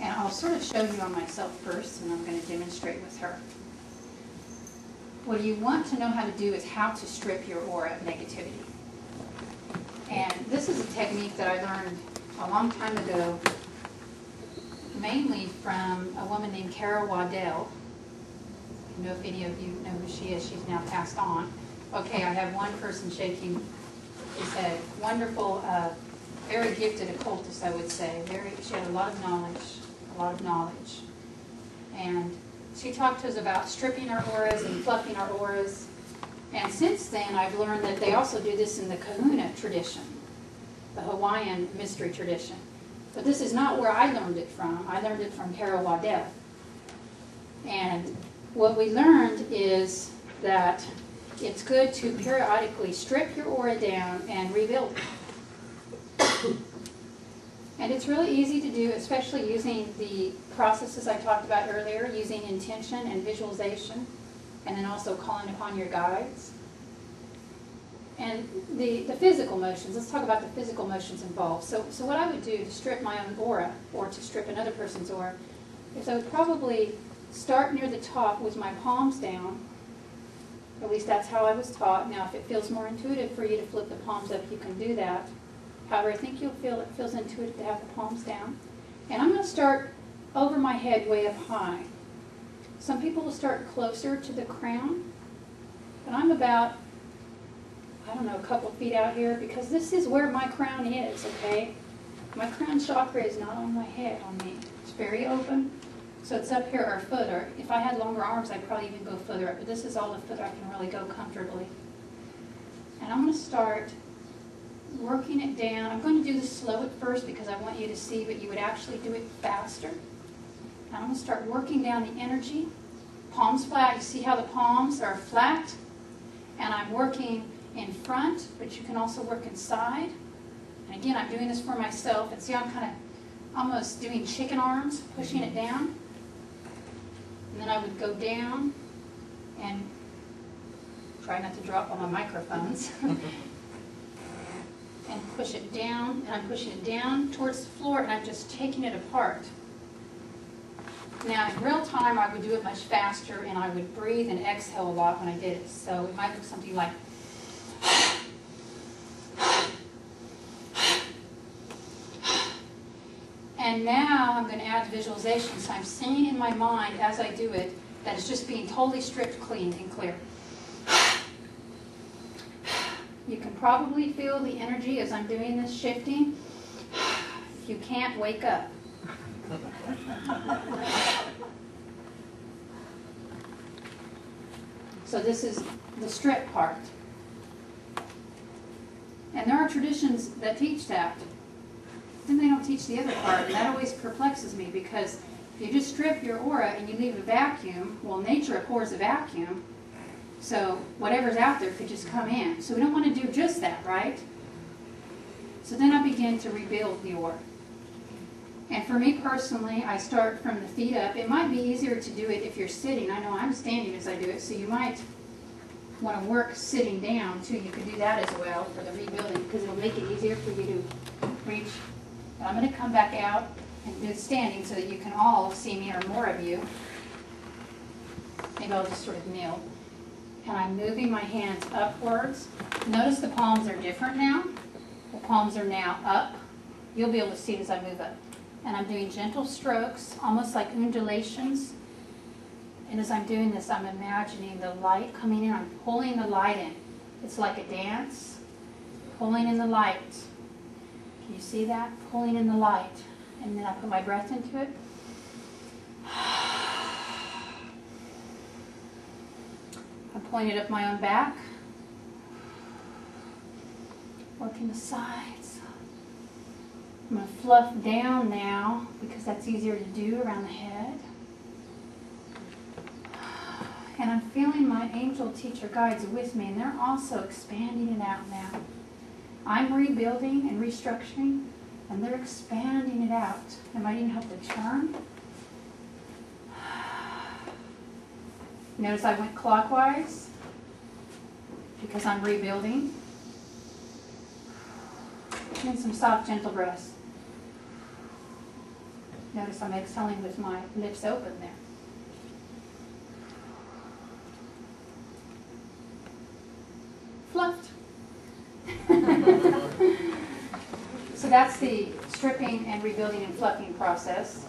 And I'll sort of show you on myself first, and I'm going to demonstrate with her. What you want to know how to do is how to strip your aura of negativity. And this is a technique that I learned a long time ago, mainly from a woman named Aura. I don't know if any of you know who she is. She's now passed on. Okay, I have one person shaking his head. Wonderful, very gifted occultist, I would say. She had a lot of knowledge. And she talked to us about stripping our auras and fluffing our auras. And since then, I've learned that they also do this in the kahuna tradition, the Hawaiian mystery tradition. But this is not where I learned it from. I learned it from Aura. And what we learned is that it's good to periodically strip your aura down and rebuild it. And it's really easy to do, especially using the processes I talked about earlier, using intention and visualization, and then also calling upon your guides. And the physical motions, let's talk about the physical motions involved. So what I would do to strip my own aura, or to strip another person's aura, is I would probably start near the top with my palms down. At least that's how I was taught. Now, if it feels more intuitive for you to flip the palms up, you can do that. However, I think you'll feel it feels intuitive to have the palms down. And I'm going to start over my head way up high. Some people will start closer to the crown, but I'm about, I don't know, a couple feet out here, because this is where my crown is, okay? My crown chakra is not on my head, on me. It's very open. So it's up here, or a foot, or if I had longer arms, I'd probably even go further up, but this is all the foot I can really go comfortably. And I'm going to start working it down. I'm going to do this slow at first because I want you to see, but you would actually do it faster. And I'm going to start working down the energy. Palms flat. You see how the palms are flat? And I'm working in front, but you can also work inside. And again, I'm doing this for myself. And see, I'm kind of almost doing chicken arms, pushing it down. And then I would go down and try not to drop all my microphones. And push it down, and I'm pushing it down towards the floor, and I'm just taking it apart. Now, in real time, I would do it much faster, and I would breathe and exhale a lot when I did it. So it might look something like... And now I'm going to add visualization. So I'm seeing in my mind as I do it that it's just being totally stripped clean and clear. You can probably feel the energy as I'm doing this shifting. If you can't, wake up. So this is the strip part. And there are traditions that teach that. Then they don't teach the other part, and that always perplexes me, because if you just strip your aura and you leave a vacuum, well, nature abhors a vacuum, so whatever's out there could just come in. So we don't want to do just that, right? So then I begin to rebuild the aura. And for me personally, I start from the feet up. It might be easier to do it if you're sitting. I know I'm standing as I do it, so you might want to work sitting down too. You could do that as well for the rebuilding, because it'll make it easier for you to reach. But I'm going to come back out and do standing so that you can all see me, or more of you. Maybe I'll just sort of kneel. And I'm moving my hands upwards. Notice the palms are different now. The palms are now up. You'll be able to see it as I move up. And I'm doing gentle strokes, almost like undulations. And as I'm doing this, I'm imagining the light coming in. I'm pulling the light in. It's like a dance, pulling in the light. Can you see that? Pulling in the light. And then I put my breath into it. I'm pulling it up my own back. Working the sides. I'm going to fluff down now, because that's easier to do around the head. And I'm feeling my angel teacher guides with me, and they're also expanding it out now. I'm rebuilding and restructuring, and they're expanding it out. I might even have to turn. Notice I went clockwise because I'm rebuilding. And some soft, gentle breaths. Notice I'm exhaling with my lips open there. Fluffed. So that's the stripping and rebuilding and fluffing process.